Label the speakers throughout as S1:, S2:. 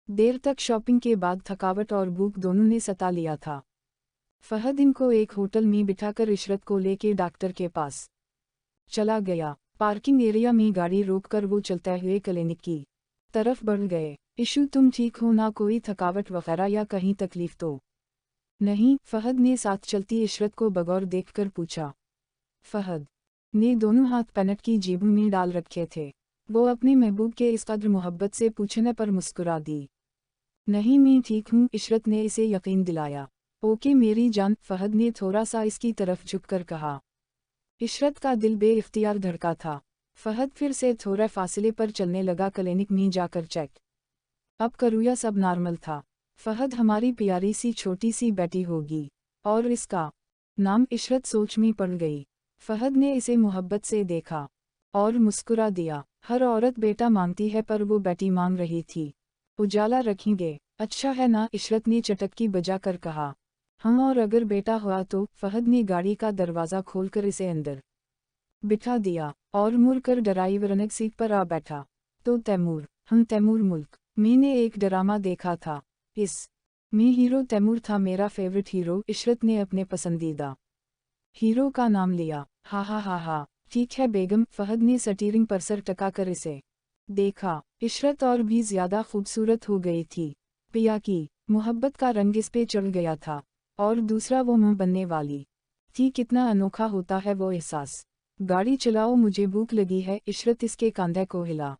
S1: देर तक शॉपिंग के बाद थकावट और भूख दोनों ने सता लिया था। फहद इनको एक होटल में बिठाकर इशरत को लेके डॉक्टर के पास चला गया। पार्किंग एरिया में गाड़ी रोककर वो चलते हुए क्लिनिक की तरफ बढ़ गए। इशू, तुम ठीक हो ना? कोई थकावट वगैरह या कहीं तकलीफ तो नहीं? फहद ने साथ चलती इशरत को बगौर देखकर पूछा। फहद ने दोनों हाथ पैंट की जेबों में डाल रखे थे। वो अपने महबूब के इस कदर मोहब्बत से पूछने पर मुस्कुरा दी। नहीं, मैं ठीक हूँ, इशरत ने इसे यकीन दिलाया। ओके मेरी जान, फहद ने थोड़ा सा इसकी तरफ झुककर कहा। इशरत का दिल बेइख्तियार धड़का था। फहद फिर से थोड़े फासले पर चलने लगा। क्लिनिक में जाकर चेक अब करूँ या सब नॉर्मल था? फहद, हमारी प्यारी सी छोटी सी बेटी होगी। और इसका नाम? इशरत सोच में पड़ गई। फहद ने इसे मोहब्बत से देखा और मुस्कुरा दिया। हर औरत बेटा मांगती है, पर वो बेटी मांग रही थी। उजाला रखेंगे? अच्छा है ना? इशरत ने चटकी बजाकर कहा। हाँ, और अगर बेटा हुआ तो? फहद ने गाड़ी का दरवाज़ा खोलकर इसे अंदर बिठा दिया और मुड़कर ड्राइवर सीट पर आ बैठा। तो तैमूर? हम तैमूर मुल्क मैंने एक ड्रामा देखा था, इस में हीरो तैमूर था, मेरा फेवरेट हीरो। इशरत ने अपने पसंदीदा हीरो का नाम लिया। हा हा हा हा, ठीक है बेगम। फहद ने स्टीयरिंग पर सर टकाकर इसे देखा। इशरत और भी ज्यादा खूबसूरत हो गई थी। पिया की मोहब्बत का रंग इस पे चढ़ गया था। और दूसरा वो मुंह बनने वाली थी। कितना अनोखा होता है वो एहसास। गाड़ी चलाओ, मुझे भूख लगी है। इशरत इसके कंधे को हिला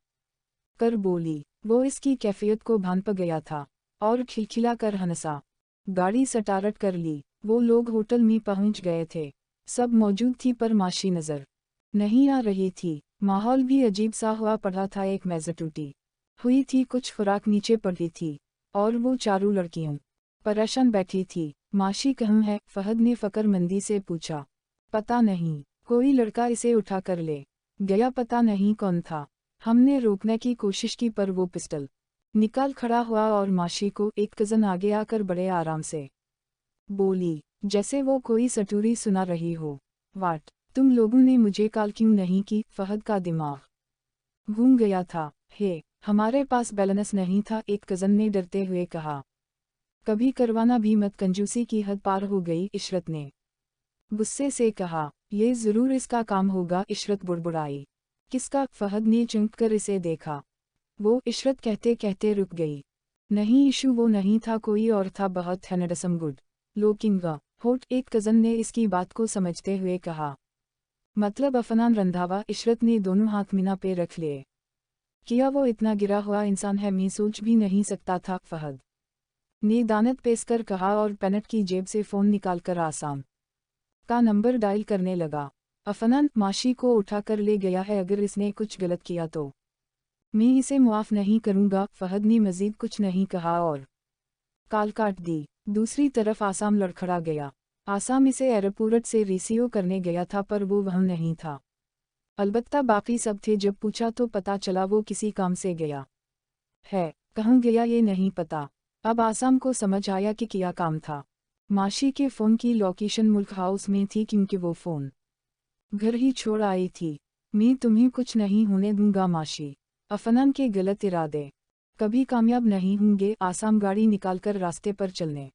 S1: कर बोली। वो इसकी कैफियत को भान प गया था और खिलखिला कर हंसा। गाड़ी स्टार्ट कर ली। वो लोग होटल में पहुंच गए थे। सब मौजूद थी, पर माशी नजर नहीं आ रही थी। माहौल भी अजीब सा हुआ पड़ा था। एक मेज़ टूटी हुई थी, कुछ खुराक नीचे पड़ी थी और वो चारों लड़कियों परेशान बैठी थी। माशी कहाँ है? फहद ने फकरमंदी से पूछा। पता नहीं, कोई लड़का इसे उठा कर ले गया, पता नहीं कौन था। हमने रोकने की कोशिश की, पर वो पिस्टल निकाल खड़ा हुआ और माशी को एक कज़न आगे आकर बड़े आराम से बोली, जैसे वो कोई सटूरी सुना रही हो। वाट, तुम लोगों ने मुझे कॉल क्यों नहीं की? फहद का दिमाग घूम गया था। हे, हमारे पास बैलेंस नहीं था, एक कज़न ने डरते हुए कहा। कभी करवाना भी मत, कंजूसी की हद पार हो गई। इशरत ने गुस्से से कहा। ये जरूर इसका काम होगा। इशरत बुड़बुड़ाई। किसका? फहद ने चौंक कर इसे देखा। वो इशरत कहते कहते रुक गई। नहीं इशू, वो नहीं था, कोई और था, बहुत हैंडसम गुड लुकिंग होट। एक कज़न ने इसकी बात को समझते हुए कहा। मतलब अफनान रंधावा? इशरत ने दोनों हाथ मीना पे रख लिए। किया वो इतना गिरा हुआ इंसान है, मैं सोच भी नहीं सकता था। फहद ने दानत पेशकर कहा और पैनट की जेब से फ़ोन निकालकर आसाम का नंबर डायल करने लगा। अफनान माशी को उठाकर ले गया है, अगर इसने कुछ गलत किया तो मैं इसे मुआफ़ नहीं करूंगा। फहद ने मजीद कुछ नहीं कहा और कॉल काट दी। दूसरी तरफ आसाम लड़खड़ा गया। आसाम इसे एयरपोर्ट से रिसीव करने गया था, पर वो वहाँ नहीं था। अलबत्ता बाकी सब थे। जब पूछा तो पता चला वो किसी काम से गया है। कहाँ गया ये नहीं पता। अब आसाम को समझ आया कि क्या काम था। माशी के फ़ोन की लोकेशन मुल्क हाउस में थी, क्योंकि वो फ़ोन घर ही छोड़ आई थी। मैं तुम्हें कुछ नहीं होने दूंगा माशी। अफनान के गलत इरादे कभी कामयाब नहीं होंगे। आसाम गाड़ी निकालकर रास्ते पर चलने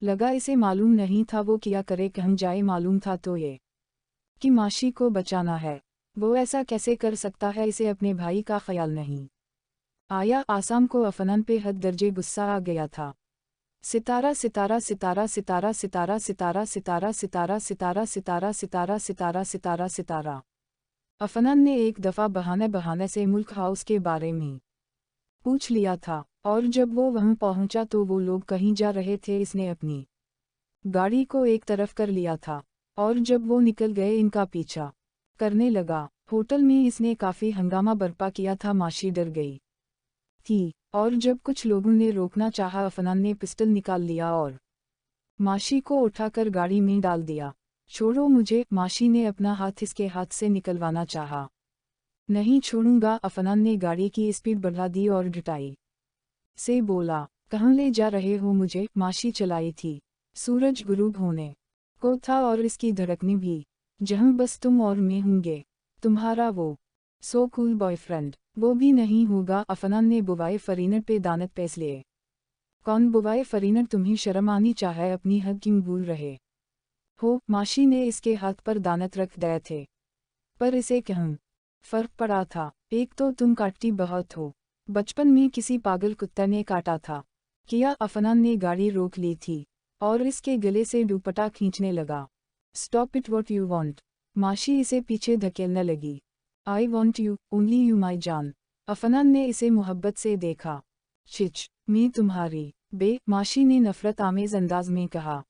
S1: लगा। इसे मालूम नहीं था वो क्या करे, कहाँ जाए। मालूम था तो ये कि माशी को बचाना है। वो ऐसा कैसे कर सकता है? इसे अपने भाई का ख्याल नहीं आया। आसाम को अफनान पे हद दर्जे गुस्सा आ गया था। सितारा सितारा सितारा सितारा सितारा सितारा सितारा सितारा सितारा सितारा सितारा सितारा सितारा सितारा। अफनान ने एक दफ़ा बहाने बहाने से मुल्क हाउस के बारे में पूछ लिया था, और जब वो वहाँ पहुँचा तो वो लोग कहीं जा रहे थे। इसने अपनी गाड़ी को एक तरफ कर लिया था और जब वो निकल गए इनका पीछा करने लगा। होटल में इसने काफ़ी हंगामा बर्पा किया था। माशी डर गई थी और जब कुछ लोगों ने रोकना चाहा, अफनान ने पिस्टल निकाल लिया और माशी को उठाकर गाड़ी में डाल दिया। छोड़ो मुझे, माशी ने अपना हाथ इसके हाथ से निकलवाना चाहा। नहीं छोड़ूंगा। अफनान ने गाड़ी की स्पीड बढ़ा दी और ढटाई से बोला, कहाँ ले जा रहे हो मुझे? माशी चलाई थी। सूरज गुरूब होने को था और इसकी धड़कनी भी, जहाँ बस तुम और मैं होंगे। तुम्हारा वो सो कूल बॉयफ्रेंड। वो भी नहीं होगा। अफनान ने बुवाए फरीनट पे दानत पेश लिए। कौन बुवाए फरीनट? तुम्हें शर्म आनी चाहे, अपनी हद क्यों भूल रहे हो? माशी ने इसके हाथ पर दानत रख दिए थे। पर इसे कहूँ फर्क पड़ा था। एक तो तुम काटती बहुत हो, बचपन में किसी पागल कुत्ते ने काटा था। किया। अफनान ने गाड़ी रोक ली थी और इसके गले से दुपट्टा खींचने लगा। Stop it, what you want? माशी इसे पीछे धकेलने लगी। I want you, only you माई जान। अफनान ने इसे मोहब्बत से देखा। चिच, मैं तुम्हारी माशी ने नफरत आमेज अंदाज में कहा।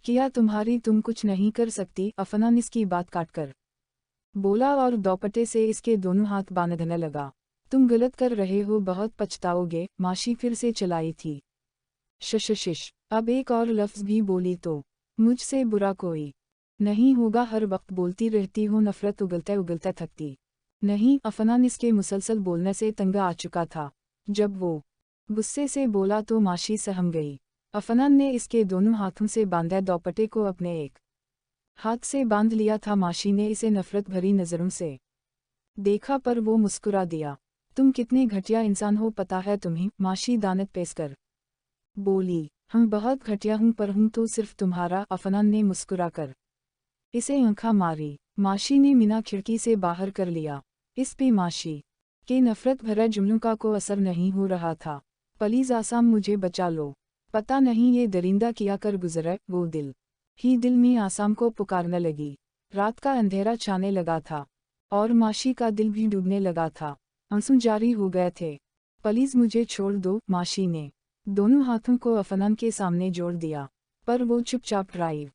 S1: किया तुम्हारी, तुम कुछ नहीं कर सकती। अफनान इसकी बात काटकर बोला और दोपट्टे से इसके दोनों हाथ बांधने लगा। तुम गलत कर रहे हो, बहुत पछताओगे। माशी फिर से चलाई थी। शिश, अब एक और लफ्ज़ भी बोली तो मुझसे बुरा कोई नहीं होगा। हर वक्त बोलती रहती हो, नफरत उगलते उगलते थकती नहीं। अफनान इसके मुसलसल बोलने से तंग आ चुका था। जब वो गुस्से से बोला तो माशी सहम गई। अफनान ने इसके दोनों हाथों से बांधे दोपट्टे को अपने एक हाथ से बांध लिया था। माशी ने इसे नफरत भरी नज़रों से देखा पर वो मुस्कुरा दिया। तुम कितने घटिया इंसान हो पता है तुम्हें? माशी दानत पेश कर बोली। हम बहुत घटिया हूँ, पर हूँ तो सिर्फ तुम्हारा। अफनान ने मुस्कुराकर इसे आंखा मारी। माशी ने मीना खिड़की से बाहर कर लिया। इस पे माशी के नफरत भरे जुमलों का कोई असर नहीं हो रहा था। प्लीज आसाम, मुझे बचा लो। पता नहीं ये दरिंदा किया कर गुजरे। वो दिल ही दिल में आसाम को पुकारने लगी। रात का अंधेरा छाने लगा था और माशी का दिल भी डूबने लगा था। आंसू जारी हो गए थे। प्लीज मुझे छोड़ दो। माशी ने दोनों हाथों को अफनान के सामने जोड़ दिया, पर वो चुपचाप ड्राइव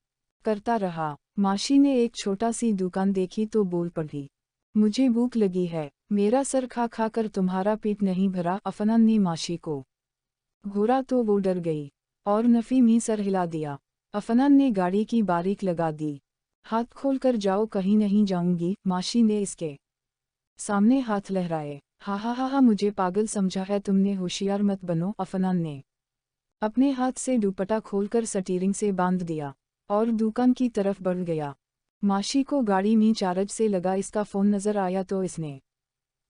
S1: करता रहा। माशी ने एक छोटा सी दुकान देखी तो बोल पड़ी, मुझे भूख लगी है। मेरा सर खा खा कर तुम्हारा पेट नहीं भरा। अफनान ने माशी को घूरा तो वो डर गई और नफी में सर हिला दिया। अफनान ने गाड़ी की बारीक लगा दी। हाथ खोल कर जाओ, कहीं नहीं जाऊंगी। माशी ने इसके सामने हाथ लहराए। हा, मुझे पागल समझा है तुमने? होशियार मत बनो। अफनान ने अपने हाथ से दुपट्टा खोलकर स्टीयरिंग से बांध दिया और दुकान की तरफ बढ़ गया। माशी को गाड़ी में चार्ज से लगा इसका फ़ोन नज़र आया तो इसने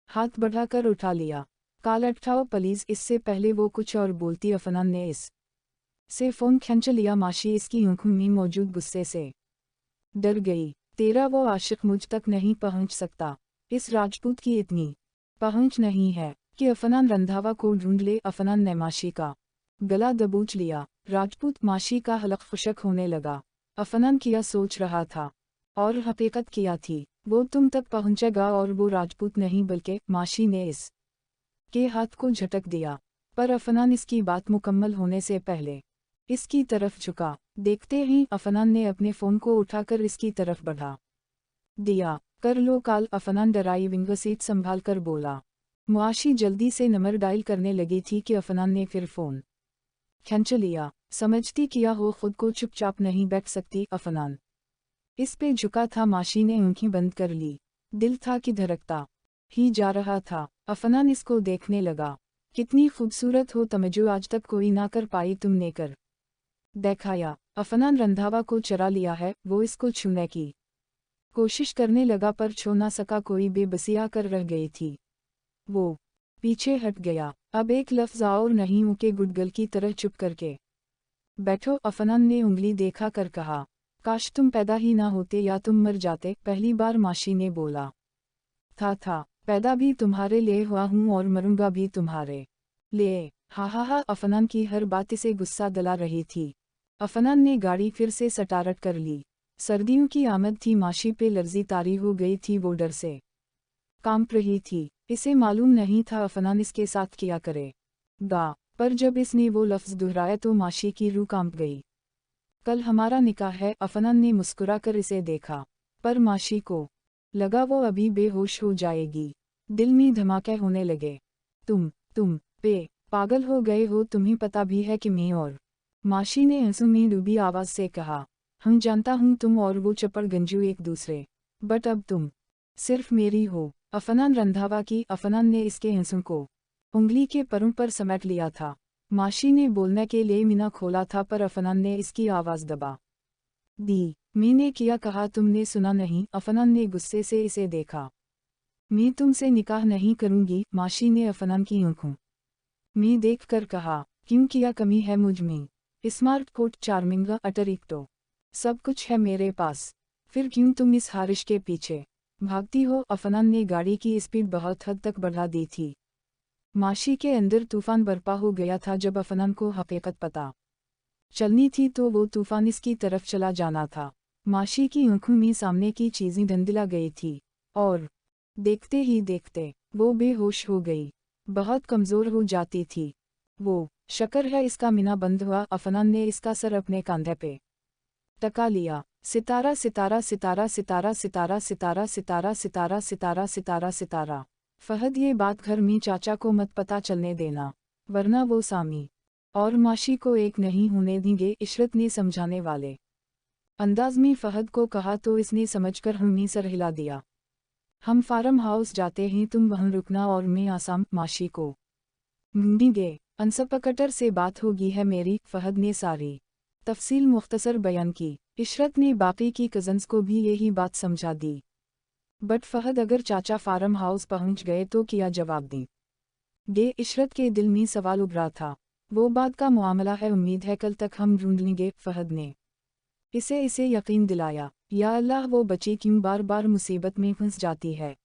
S1: हाथ बढ़ाकर उठा लिया। कॉल उठाओ प्लीज। इससे पहले वो कुछ और बोलती, अफनान ने इस से फ़ोन खींच लिया। माशी इसकी आंखों में मौजूद गुस्से से डर गई। तेरा वो आशिक मुझ तक नहीं पहुंच सकता। इस राजपूत की इतनी पहुंच नहीं है कि अफनान रंधावा को ढूंढ ले। अफनान ने माशी का गला दबोच लिया। राजपूत? माशी का हलक खुशक होने लगा। अफनान क्या सोच रहा था और हकीकत क्या थी? वो तुम तक पहुंचेगा और वो राजपूत नहीं बल्कि। माशी ने इस के हाथ को झटक दिया, पर अफनान इसकी बात मुकम्मल होने से पहले इसकी तरफ झुका। देखते ही अफनान ने अपने फ़ोन को उठाकर इसकी तरफ बढ़ा दिया। कर लो कॉल। अफनान ड्राइविंग सीट संभाल कर बोला। मुआशी जल्दी से नंबर डायल करने लगी थी कि अफनान ने फिर फ़ोन खींच लिया। समझती किया हो खुद को, चुपचाप नहीं बैठ सकती। अफनान इस पे झुका था। माशी ने आंखें बंद कर ली। दिल था कि धड़कता ही जा रहा था। अफनान इसको देखने लगा। कितनी खूबसूरत हो तुम, जो आज तक कोई ना कर पाई तुमने कर दिखाया। अफनान रंधावा को चरा लिया है। वो इसको छूने की कोशिश करने लगा पर छू ना सका। कोई बेबसी आकर रह गई थी। वो पीछे हट गया। अब एक लफ्ज़ और नहीं उनके गुडगल की तरह चुप करके बैठो। अफनान ने उंगली देखा कर कहा, काश तुम पैदा ही ना होते या तुम मर जाते। पहली बार माशी ने बोला था पैदा भी तुम्हारे लिए हुआ हूँ और मरूंगा भी तुम्हारे लिए। हा, अफनान की हर बात इसे गुस्सा दिला रही थी। अफनान ने गाड़ी फिर से स्टार्ट कर ली। सर्दियों की आमद थी। माशी पे लर्जी तारी हो गई थी। वो डर से कांप रही थी। इसे मालूम नहीं था अफनान इसके साथ क्या करेगा, पर जब इसने वो लफ्ज़ दोहराया तो माशी की रूह कांप गई। कल हमारा निकाह है। अफनान ने मुस्कुराकर इसे देखा, पर माशी को लगा वो अभी बेहोश हो जाएगी। दिल में धमाके होने लगे। तुम पे पागल हो गए हो? तुम्हें पता भी है कि मैं और माशी ने आंसू में डूबी आवाज़ से कहा, हम जानता हूँ तुम और वो चपड़ गंजू एक दूसरे, बट अब तुम सिर्फ मेरी हो। अफनान रंधावा की। अफनान ने इसके आंसू को उंगली के परों पर समेट लिया था। माशी ने बोलने के लिए मीना खोला था पर अफनान ने इसकी आवाज़ दबा दी। मैंने क्या कहा तुमने सुना नहीं? अफनान ने गुस्से से इसे देखा। मैं तुमसे निकाह नहीं करूंगी, माशी ने अफनान की आंखों में देख कर कहा। क्यों, किया कमी है मुझ में? स्मार्ट कोट, चार्मिंग, अटरिक्टो, सब कुछ है मेरे पास। फिर क्यों तुम इस हारिश के पीछे भागती हो? अफनान ने गाड़ी की स्पीड बहुत हद तक बढ़ा दी थी। माशी के अंदर तूफान बरपा हो गया था। जब अफनान को हकीकत पता चलनी थी तो वो तूफान इसकी तरफ चला जाना था। माशी की आंखों में सामने की चीजें धुंधला गई थी और देखते ही देखते वो बेहोश हो गई, बहुत कमजोर हो जाती थी। वो शक्र है इसका मीना बंद हुआ। अफनान ने इसका सर अपने कंधे पे टका लिया। सितारा सितारा सितारा सितारा सितारा सितारा सितारा सितारा सितारा सितारा सितारा। फहद, ये बात घर में चाचा को मत पता चलने देना, वरना वो सामी और माशी को एक नहीं होने देंगे, इशरत ने समझाने वाले अंदाज में फहद को कहा तो इसने समझकर हमें सर हिला दिया। हम फार्म हाउस जाते हैं, तुम वहाँ रुकना और मैं आसाम। माशी को गे इंस्पेक्टर से बात होगी है मेरी। फहद ने सारी तफसील मुख्तसर बयान की। इशरत ने बाकी की कज़न्स को भी यही बात समझा दी। बट फहद, अगर चाचा फार्म हाउस पहुंच गए तो क्या जवाब दें? गे इशरत के दिल में सवाल उभरा था। वो बात का मामला है, उम्मीद है कल तक हम ढूंढ लेंगे। फहद ने इसे यकीन दिलाया। या अल्लाह, वो बच्ची क्यों बार बार मुसीबत में फंस जाती है?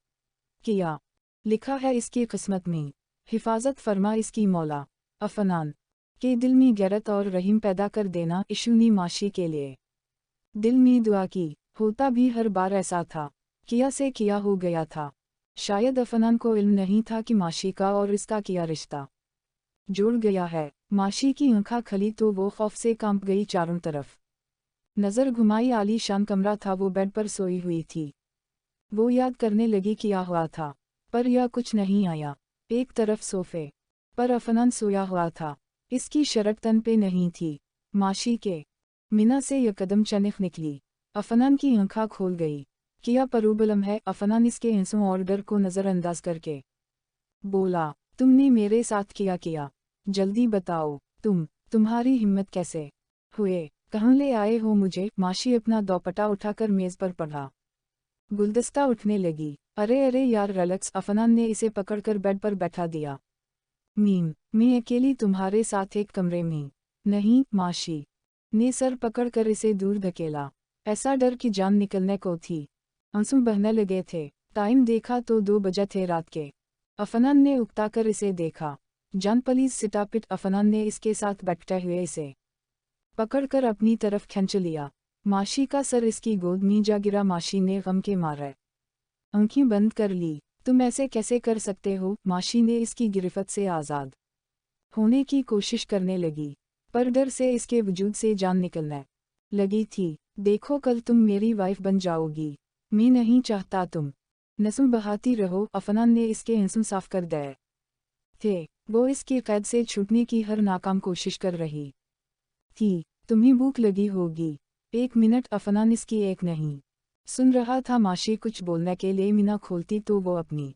S1: किया लिखा है इसकी किस्मत में, हिफाजत फरमा इसकी मौला। अफनान के दिल में गैरत और रहीम पैदा कर देना। इशू ने माशी के लिए दिल में दुआ की। होता भी हर बार ऐसा था, किया से किया हो गया था। शायद अफनान को इल्म नहीं था कि माशी का और इसका किया रिश्ता जुड़ गया है। माशी की आंखें खली तो वो खौफ से कांप गई। चारों तरफ नज़र घुमाई। आली शान कमरा था, वो बेड पर सोई हुई थी। वो याद करने लगी क्या हुआ था, पर यह कुछ नहीं आया। एक तरफ सोफे पर अफनान सोया हुआ था, इसकी शर्ट तन पे नहीं थी। माशी के मीना से यह कदम चनिख निकली। अफनान की आंखें खोल गई। क्या प्रॉब्लम है? अफनान इसके आंसू और डर को नज़रअंदाज करके बोला, तुमने मेरे साथ किया? जल्दी बताओ, तुम्हारी हिम्मत कैसे हुए? कहाँ ले आए हो मुझे? माशी अपना दोपट्टा उठाकर मेज पर पड़ा। गुलदस्ता उठने लगी। अरे यार रिलैक्स। अफनान ने इसे पकड़कर बेड पर बैठा दिया। मैं अकेली तुम्हारे साथ एक कमरे में नहीं। माशी ने सर पकड़कर इसे दूर धकेला। ऐसा डर कि जान निकलने को थी। आंसू बहने लगे थे। टाइम देखा तो 2 बजे थे रात के। अफनान ने उकताकर इसे देखा। जान प्लीज सिटापिट। अफनान ने इसके साथ बैठते हुए इसे पकड़कर अपनी तरफ खींच लिया। माशी का सर इसकी गोद में जा गिरा। माशी ने गम के मारे आंखें बंद कर ली। तुम ऐसे कैसे कर सकते हो? माशी ने इसकी गिरफ्त से आज़ाद होने की कोशिश करने लगी, पर डर से इसके वजूद से जान निकलने लगी थी। देखो, कल तुम मेरी वाइफ बन जाओगी। मैं नहीं चाहता तुम नसूं बहाती रहो। अफनान ने इसके आंसू साफ कर दिए थे। वो इसकी कैद से छूटने की हर नाकाम कोशिश कर रही थी। तुम्हें भूख लगी होगी। 1 मिनट। अफनान इसकी एक नहीं सुन रहा था। माशी कुछ बोलने के लिए मीना खोलती तो वो अपनी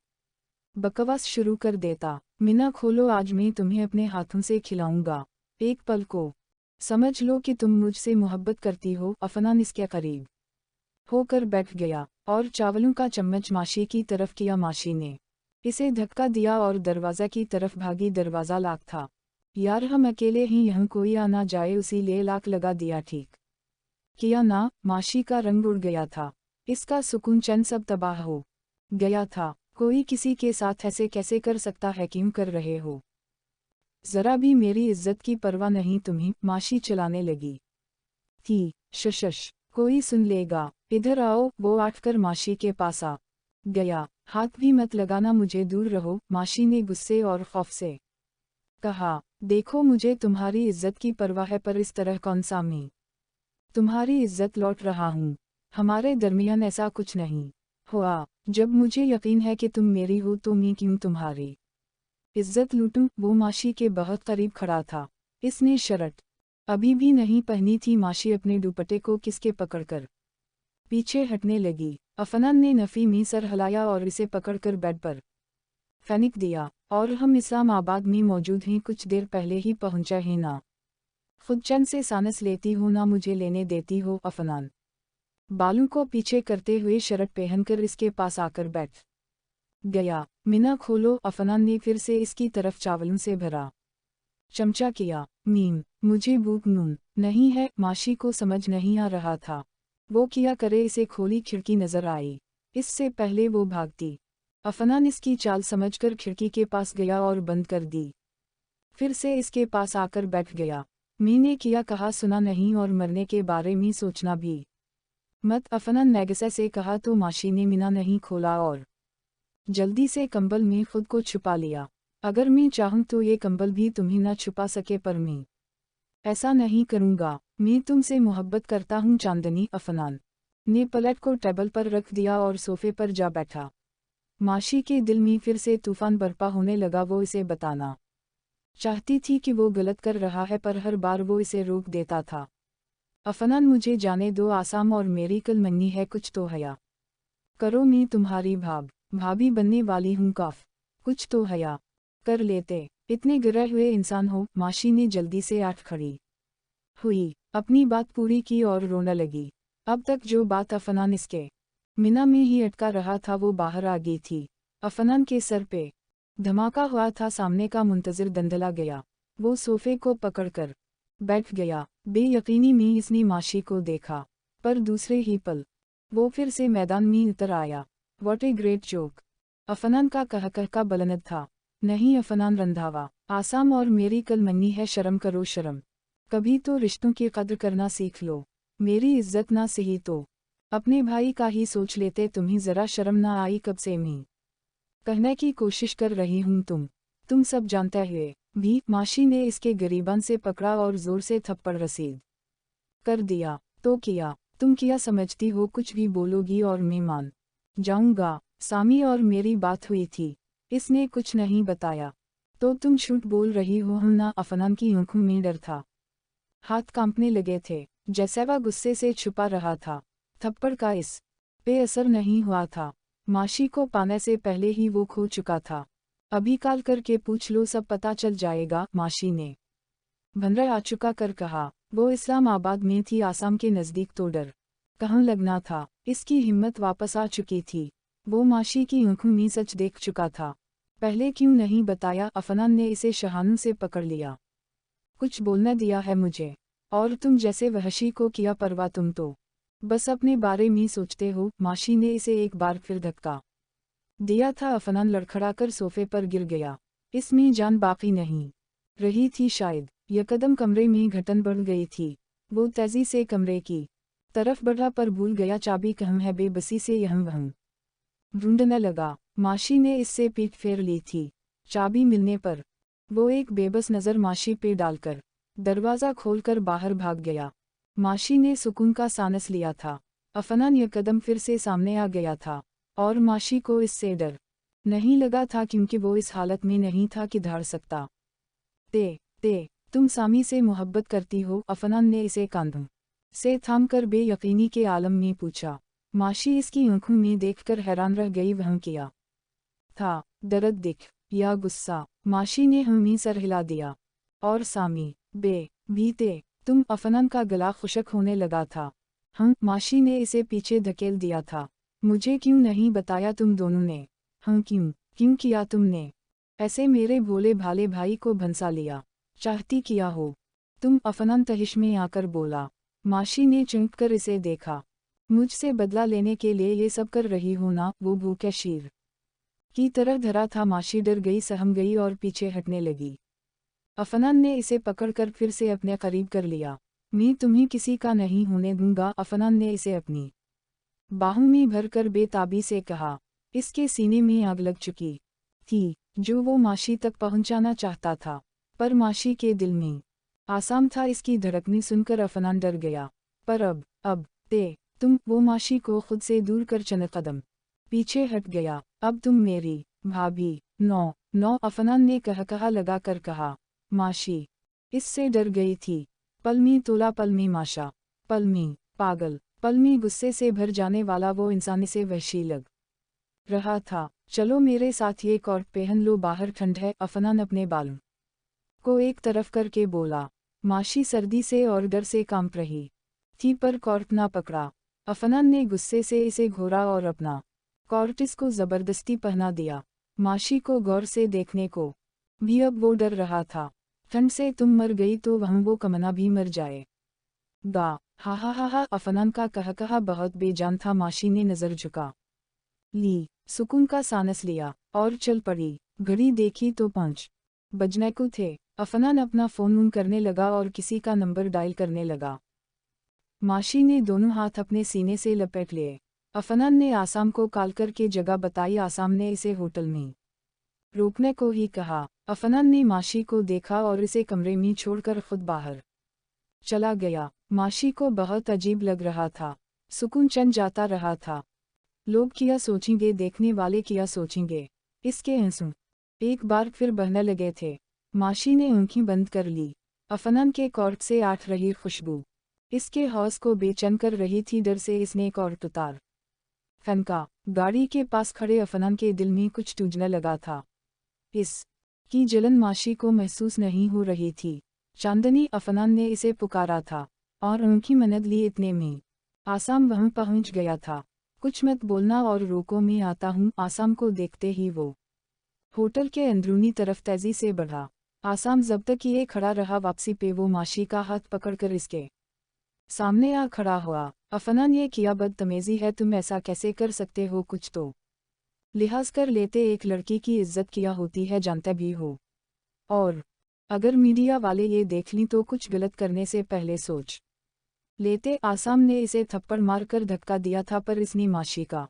S1: बकवास शुरू कर देता। मीना खोलो, आज मैं तुम्हें अपने हाथों से खिलाऊंगा। एक पल को समझ लो कि तुम मुझसे मोहब्बत करती हो। अफनान इसके करीब होकर बैठ गया और चावलों का चम्मच माशी की तरफ किया। माशी ने इसे धक्का दिया और दरवाज़ा की तरफ भागी। दरवाज़ा लॉक था। यार, हम अकेले ही यहाँ, कोई आ ना जाए, उसी लिए लॉक लगा दिया। ठीक किया ना? माशी का रंग उड़ गया था। इसका सुकून चैन सब तबाह हो गया था। कोई किसी के साथ ऐसे कैसे कर सकता है? क्यों कर रहे हो? जरा भी मेरी इज्जत की परवाह नहीं तुम्हें? माशी चलाने लगी थी। शश, कोई सुन लेगा, इधर आओ। वो आठकर माशी के पास आ गया। हाथ भी मत लगाना मुझे, दूर रहो। माशी ने गुस्से और खौफ से कहा। देखो, मुझे तुम्हारी इज्जत की परवाह है, पर इस तरह कौन सा मैं तुम्हारी इज्जत लौट रहा हूँ? हमारे दरमियान ऐसा कुछ नहीं हुआ। जब मुझे यकीन है कि तुम मेरी हो तो मैं क्यों तुम्हारी इज्जत लूटूं? वो माशी के बहुत करीब खड़ा था। इसने शर्ट अभी भी नहीं पहनी थी। माशी अपने दुपट्टे को किसके पकड़कर पीछे हटने लगी। अफनान ने नफ़ी में सर हिलाया और इसे पकड़कर बेड पर फेंक दिया। और हम इस्लामाबाद में मौजूद हैं, कुछ देर पहले ही पहुंचे हैं ना। खुद चैन से सांस लेती हो ना मुझे लेने देती हो। अफनान बालों को पीछे करते हुए शर्ट पहनकर इसके पास आकर बैठ गया। मीना खोलो। अफनान ने फिर से इसकी तरफ चावलों से भरा चमचा किया। मीम, मुझे भूख नून नहीं है। माशी को समझ नहीं आ रहा था वो क्या करे। इसे खोली खिड़की नजर आई। इससे पहले वो भागती। अफनान इसकी चाल समझकर खिड़की के पास गया और बंद कर दी। फिर से इसके पास आकर बैठ गया। मी ने किया कहा सुना नहीं और मरने के बारे में सोचना भी मत। अफनान ने गुस्से से कहा तो माशी ने मीना नहीं खोला और जल्दी से कंबल में खुद को छुपा लिया। अगर मैं चाहूं तो ये कंबल भी तुम्हें न छुपा सके, पर मैं ऐसा नहीं करूंगा। मैं तुमसे मोहब्बत करता हूं चांदनी। अफनान ने पलट को टेबल पर रख दिया और सोफे पर जा बैठा। माशी के दिल में फिर से तूफान बर्पा होने लगा। वो इसे बताना चाहती थी कि वो गलत कर रहा है, पर हर बार वो इसे रोक देता था। अफनान, मुझे जाने दो। आसाम और मेरी कल मंगनी है, कुछ तो हया करो। मैं तुम्हारी भाभी बनने वाली हूँ। काफ कुछ तो हया कर लेते। इतने गिरे हुए इंसान हो। माशी ने जल्दी से आठ खड़ी हुई, अपनी बात पूरी की और रोने लगी। अब तक जो बात अफनान इसके मीना में ही अटका रहा था वो बाहर आ गई थी। अफनान के सर पे धमाका हुआ था। सामने का मुंतजिर दंदला गया। वो सोफे को पकड़कर बैठ गया। बेयकीनी में इसने माशी को देखा, पर दूसरे ही पल वो फिर से मैदान में उतर आया। What a great joke. Afnan का कहकहा बुलंद था। नहीं अफनान रंधावा, आसाम और मेरी कल मंगनी है। शर्म करो शर्म। कभी तो रिश्तों की कद्र करना सीख लो। मेरी इज्जत ना सही तो अपने भाई का ही सोच लेते। तुम्हें जरा शर्म ना आई? कब से मैं कहने की कोशिश कर रही हूँ। तुम सब जानते हुए भी। माशी ने इसके गिरीबान से पकड़ा और जोर से थप्पड़ रसीद कर दिया। तो किया। तुम क्या समझती हो कुछ भी बोलोगी और मैं मान जाऊंगा? सामी और मेरी बात हुई थी। इसने कुछ नहीं बताया तो तुम झूठ बोल रही हो ना? अफनान की आंखों में डर था, हाथ कांपने लगे थे। जैसे वह गुस्से से छुपा रहा था, थप्पड़ का इस पे असर नहीं हुआ था। माशी को पाने से पहले ही वो खो चुका था। अभी कॉल करके पूछ लो, सब पता चल जाएगा। माशी ने भंडर आ चुका कर कहा। वो इस्लामाबाद में थी, आसाम के नज़दीक। तो डर कहाँ लगना था। इसकी हिम्मत वापस आ चुकी थी। वो माशी की आंखों में सच देख चुका था। पहले क्यों नहीं बताया? अफनान ने इसे शहानों से पकड़ लिया। कुछ बोलने दिया है मुझे? और तुम जैसे वहशी को किया परवाह? तुम तो बस अपने बारे में सोचते हो। माशी ने इसे एक बार फिर धक्का दिया था। अफनान लड़खड़ाकर सोफे पर गिर गया। इसमें जान बाकी नहीं रही थी शायद। यकदम कमरे में घटन बढ़ गई थी। वो तेजी से कमरे की तरफ बढ़ा, पर भूल गया चाबी कहाँ है। बेबसी से यहाँ वहाँ ढूंढने लगा। माशी ने इससे पीठ फेर ली थी। चाबी मिलने पर वो एक बेबस नज़र माशी पे डालकर दरवाज़ा खोलकर बाहर भाग गया। माशी ने सुकून का सांस लिया था। अफनान यकदम फिर से सामने आ गया था और माशी को इससे डर नहीं लगा था, क्योंकि वो इस हालत में नहीं था कि धाड़ सकता। ते तुम सामी से मोहब्बत करती हो? अफनान ने इसे कांधों से थामकर बेयकीनी के आलम में पूछा। माशी इसकी आंखों में देखकर हैरान रह गई। वह क्या था, दर्द दिख या गुस्सा? माशी ने हमें सर हिला दिया। और सामी बीते तुम? अफनान का गला खुशक होने लगा था। माशी ने इसे पीछे धकेल दिया था। मुझे क्यों नहीं बताया तुम दोनों ने? क्यों किया तुमने ऐसे? मेरे भोले भाले भाई को भंसा लिया चाहती किया हो तुम? अफनान तहिश में आकर बोला। माशी ने चौंक कर इसे देखा। मुझसे बदला लेने के लिए ये सब कर रही हो ना? वो भूखे शेर की तरह धरा था। माशी डर गई, सहम गई और पीछे हटने लगी। अफनान ने इसे पकड़कर फिर से अपने करीब कर लिया। मैं तुम्हें किसी का नहीं होने दूंगा। अफनान ने इसे अपनी बाहों में भरकर बेताबी से कहा। इसके सीने में आग लग चुकी थी, जो वो माशी तक पहुंचाना चाहता था, पर माशी के दिल में आसाम था। इसकी धड़कने सुनकर अफनान डर गया। पर अब तुम? वो माशी को खुद से दूर कर चंद कदम पीछे हट गया। अब तुम मेरी भाभी? नो अफनान ने कहा लगा कर कहा। माशी इससे डर गई थी। पलमी तोला, पलमी माशा, पलमी पागल, पलमी गुस्से से भर जाने वाला वो इंसान से वहशी लग रहा था। चलो मेरे साथ ये कोट पहन लो, बाहर ठंड है। अफनान अपने बालों को एक तरफ करके बोला। माशी सर्दी से और डर से कांप रही थी, पर कोट ना पकड़ा। अफनान ने गुस्से से इसे घोरा और अपना कॉर्टिस को जबरदस्ती पहना दिया। माशी को गौर से देखने को भी अब वो डर रहा था। ठंड से तुम मर गई तो वहाँ वो कमना भी मर जाए। गा हा, अफनान का कहकहा बहुत बेजान था। माशी ने नजर झुका ली, सुकून का सांस लिया और चल पड़ी। घड़ी देखी तो 5 बजने को थे। अफनान अपना फोन ऑन करने लगा और किसी का नंबर डायल करने लगा। माशी ने दोनों हाथ अपने सीने से लपेट लिए। अफनान ने आसाम को कॉल करके जगह बताई। आसाम ने इसे होटल में रोकने को ही कहा। अफनान ने माशी को देखा और इसे कमरे में छोड़कर खुद बाहर चला गया। माशी को बहुत अजीब लग रहा था। सुकून चंद जाता रहा था। लोग क्या सोचेंगे, देखने वाले क्या सोचेंगे। इसके आंसू एक बार फिर बहने लगे थे। माशी ने आंखें बंद कर ली। अफनान के कॉर्ट से आठ रही खुशबू इसके हौस को बेचैन कर रही थी। डर से इसने कॉर्ट उतार फेंका। गाड़ी के पास खड़े अफनान के दिल में कुछ टूटने लगा था। इस की जलन माशी को महसूस नहीं हो रही थी। चांदनी, अफनान ने इसे पुकारा था और उनकी मदद ली। इतने में आसाम वहां पहुंच गया था। कुछ मत बोलना और रोको, मैं आता हूँ। आसाम को देखते ही वो होटल के अंदरूनी तरफ तेजी से बढ़ा। आसाम जब तक ये खड़ा रहा, वापसी पे वो माशी का हाथ पकड़कर इसके सामने आ खड़ा हुआ। अफनान, ये क्या बदतमीजी है, तुम ऐसा कैसे कर सकते हो? कुछ तो लिहाज कर लेते, एक लड़की की इज्जत क्या होती है जानते भी हो। और अगर मीडिया वाले ये देख लीं तो कुछ गलत करने से पहले सोच लेते। आसाम ने इसे थप्पड़ मारकर धक्का दिया था पर इसने माशी का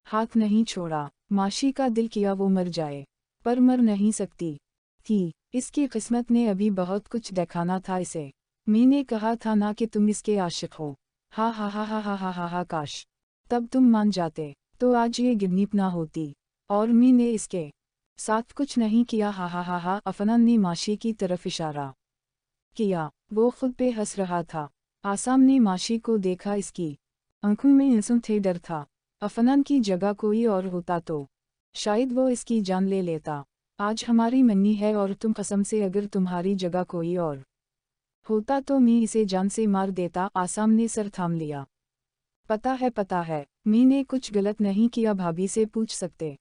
S1: हाथ नहीं छोड़ा। माशी का दिल किया वो मर जाए पर मर नहीं सकती थी। इसकी किस्मत ने अभी बहुत कुछ दिखाना था इसे। मैंने कहा था ना कि तुम इसके आशिक हो। हा, काश तब तुम मान जाते तो आज ये गिरनीप ना होती और मैंने इसके साथ कुछ नहीं किया। हा। अफनान ने माशी की तरफ इशारा किया। वो खुद पे हंस रहा था। आसाम ने माशी को देखा। इसकी आंखों में आंसू थे। डर था अफनान की जगह कोई और होता तो शायद वो इसकी जान ले लेता। आज हमारी मन्नी है और तुम कसम से अगर तुम्हारी जगह कोई और होता तो मैं इसे जान से मार देता। आसाम ने सर थाम लिया। पता है मैंने कुछ गलत नहीं किया। भाभी से पूछ सकते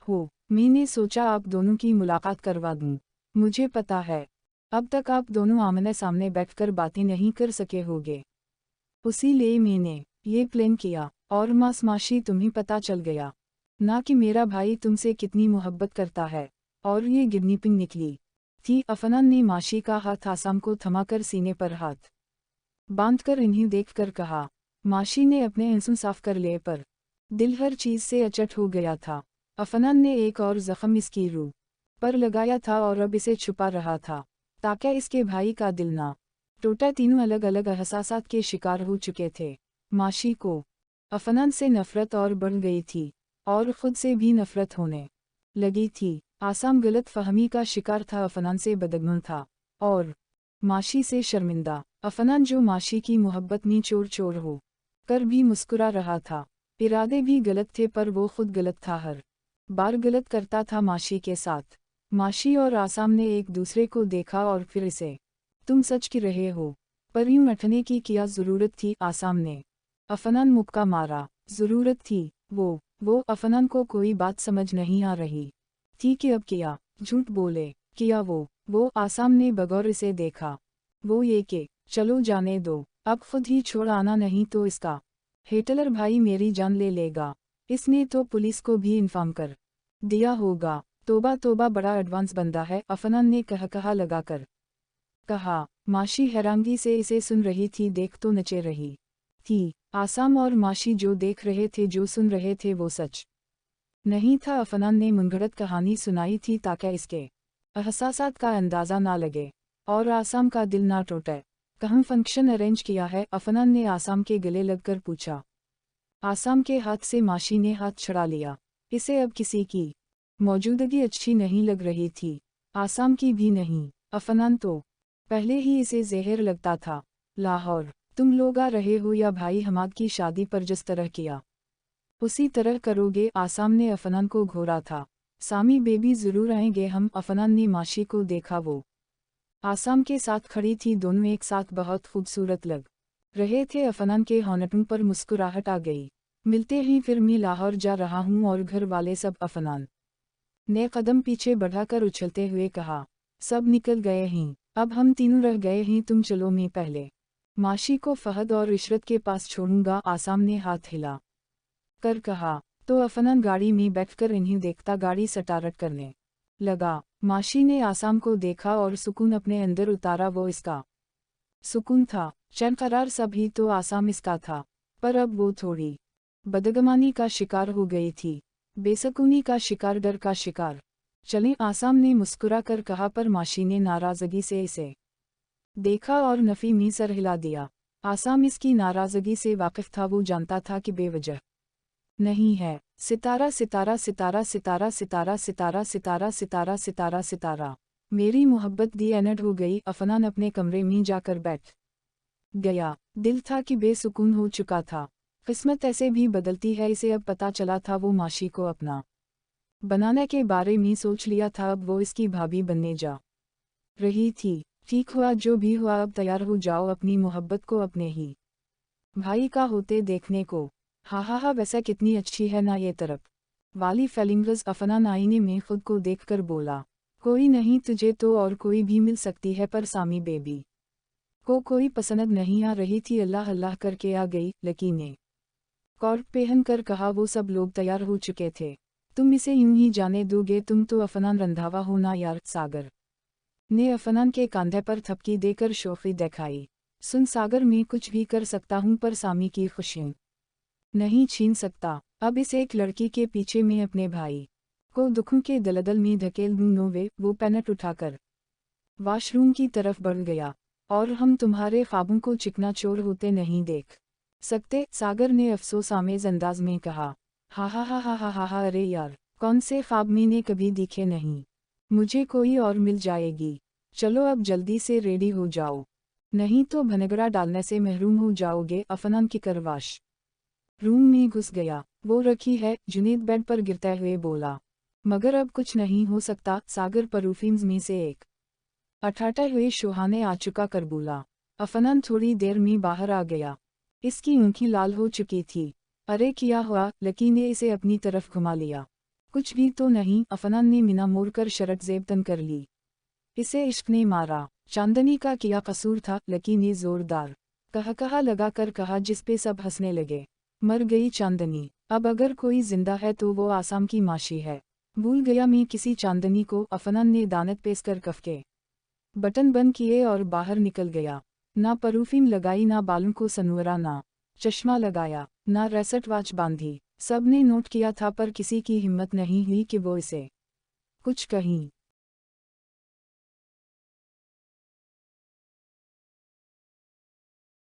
S1: हो। मैंने सोचा आप दोनों की मुलाकात करवा दूं। मुझे पता है अब तक आप दोनों आमने सामने बैठकर बातें नहीं कर सके होगे, उसीलिए मैंने ये प्लान किया। और माशी तुम्हें पता चल गया ना कि मेरा भाई तुमसे कितनी मोहब्बत करता है। और ये गिरनीपिंग निकली थी। अफनान ने माशी का हाथ आसाम को थमाकर सीने पर हाथ बांधकर इन्हीं देखकर कहा। माशी ने अपने आंसू साफ कर लिए पर दिल हर चीज से अचट हो गया था। अफनान ने एक और जख्म इसकी रूह पर लगाया था और अब इसे छुपा रहा था ताकि इसके भाई का दिल ना टूटा। तीनों अलग अलग एहसासात के शिकार हो चुके थे। माशी को अफनान से नफरत और बढ़ गई थी और खुद से भी नफरत होने लगी थी। आसाम गलत फहमी का शिकार था। अफनान से बदगुमान था और माशी से शर्मिंदा। अफनान जो माशी की मोहब्बत में चोर हो कर भी मुस्कुरा रहा था। इरादे भी गलत थे पर वो खुद गलत था। हर बार गलत करता था माशी के साथ। माशी और आसाम ने एक दूसरे को देखा और फिर इसे तुम सच की रहे हो पर यूं अटने की क्या जरूरत थी? आसाम ने अफनान मुक्का मारा। जरूरत थी वो अफनान को कोई बात समझ नहीं आ रही थी कि अब किया झूठ बोले किया वो आसाम ने बगौर इसे देखा। वो ये कि चलो जाने दो, अब खुद ही छोड़ आना नहीं तो इसका हिटलर भाई मेरी जान ले लेगा। इसने तो पुलिस को भी इन्फॉर्म कर दिया होगा। तोबा बड़ा एडवांस बंदा है। अफनान ने कहा लगाकर कहा। माशी हैरानगी से इसे सुन रही थी। देख तो नचे रही थी। आसाम और माशी जो देख रहे थे जो सुन रहे थे वो सच नहीं था। अफनान ने मुनगढ़ंत कहानी सुनाई थी ताकि इसके एहसासात का अंदाज़ा ना लगे और आसाम का दिल ना टूटे। कहाँ फंक्शन अरेंज किया है? अफनान ने आसाम के गले लगकर पूछा। आसाम के हाथ से माशी ने हाथ छुड़ा लिया। इसे अब किसी की मौजूदगी अच्छी नहीं लग रही थी। आसाम की भी नहीं। अफनान तो पहले ही इसे जहर लगता था। लाहौर तुम लोग आ रहे हो या भाई हमाद की शादी पर जिस तरह किया उसी तरह करोगे? आसाम ने अफनान को घोरा था। सामी बेबी जरूर आएंगे हम। अफनान ने माशी को देखा। वो आसाम के साथ खड़ी थी। दोनों एक साथ बहुत खूबसूरत लग रहे थे। अफनान के होंठों पर मुस्कुराहट आ गई। मिलते ही फिर मैं लाहौर जा रहा हूँ और घर वाले सब। अफनान ने कदम पीछे बढ़ाकर उछलते हुए कहा। सब निकल गए हैं, अब हम तीनों रह गए हैं, तुम चलो, मैं पहले माशी को फहद और इशरत के पास छोड़ूंगा। आसाम ने हाथ हिला कर कहा। तो अफनान गाड़ी में बैठकर इन्हें देखता गाड़ी स्टार्ट करने लगा। माशी ने आसाम को देखा और सुकून अपने अंदर उतारा। वो इसका सुकून था, चैनकरार सभी तो आसाम इसका था, पर अब वो थोड़ी बदगमानी का शिकार हो गई थी, बेसकूनी का शिकार, डर का शिकार। चलें, आसाम ने मुस्कुरा कर कहा, पर माशी ने नाराजगी से इसे देखा और नफ़ी में सर हिला दिया। आसाम इसकी नाराजगी से वाकिफ था, वो जानता था कि बेवजह नहीं है। सितारा सितारा सितारा सितारा सितारा सितारा सितारा सितारा सितारा सितारा, मेरी मोहब्बत दी एनड हो गई। अफनान अपने कमरे में जाकर बैठ गया। दिल था कि बेसुकून हो चुका था। किस्मत ऐसे भी बदलती है, इसे अब पता चला था। वो माशी को अपना बनाने के बारे में सोच लिया था, अब वो इसकी भाभी बनने जा रही थी। ठीक हुआ जो भी हुआ, अब तैयार हो जाओ अपनी मोहब्बत को अपने ही भाई का होते देखने को। हा, वैसा कितनी अच्छी है ना ये तरफ वाली फेलिंग्स। अफनान आईने में खुद को देखकर बोला। कोई नहीं, तुझे तो और कोई भी मिल सकती है, पर सामी बेबी को कोई पसंद नहीं आ रही थी। अल्लाह अल्लाह करके आ गई। लकी ने कॉर्ड पहन कर कहा। वो सब लोग तैयार हो चुके थे। तुम इसे यूं ही जाने दोगे? तुम तो अफनान रंधावा हो ना यार। सागर ने अफनान के कंधे पर थपकी देकर शोखी दिखाई। सुन सागर, मैं कुछ भी कर सकता हूँ, पर सामी की खुशियाँ नहीं छीन सकता। अब इस एक लड़की के पीछे मैं अपने भाई को दुखों के दलदल में धकेल दूँ। नोवे, वो पेनट उठाकर वॉशरूम की तरफ बढ़ गया। और हम तुम्हारे ख्वाबों को चिकनाचूर होते नहीं देख सकते, सागर ने अफसोस आमेज अंदाज में कहा। हा, अरे यार, कौन से ख्वाब मैंने कभी दिखे नहीं। मुझे कोई और मिल जाएगी। चलो अब जल्दी से रेडी हो जाओ, नहीं तो भनगड़ा डालने से महरूम हो जाओगे। अफनान की करवाश रूम में घुस गया। वो रखी है, जुनैद बेड पर गिरते हुए बोला। मगर अब कुछ नहीं हो सकता। सागर परफ्यूम्स में से एक अठाटे हुए शोहाने आ चुका कर बोला। अफनान थोड़ी देर में बाहर आ गया। इसकी आंखें लाल हो चुकी थी। अरे क्या हुआ? लकी ने इसे अपनी तरफ घुमा लिया। कुछ भी तो नहीं। अफनान ने मिना मोड़कर शर्ट जेबतन कर ली। इसे इश्क ने मारा। चांदनी का क्या कसूर था? लकी ने जोरदार कहा लगाकर कहा, जिस पे सब हंसने लगे। मर गई चांदनी। अब अगर कोई जिंदा है तो वो आसाम की माशी है। भूल गया मैं किसी चांदनी को। अफनान ने दानत पेश कर कफ के बटन बंद किए और बाहर निकल गया। ना परफ्यूम लगाई, ना बालों को सनवरा, ना चश्मा लगाया, ना रेसट वॉच बांधी। सब ने नोट किया था, पर किसी की हिम्मत नहीं हुई कि वो इसे कुछ कहीं।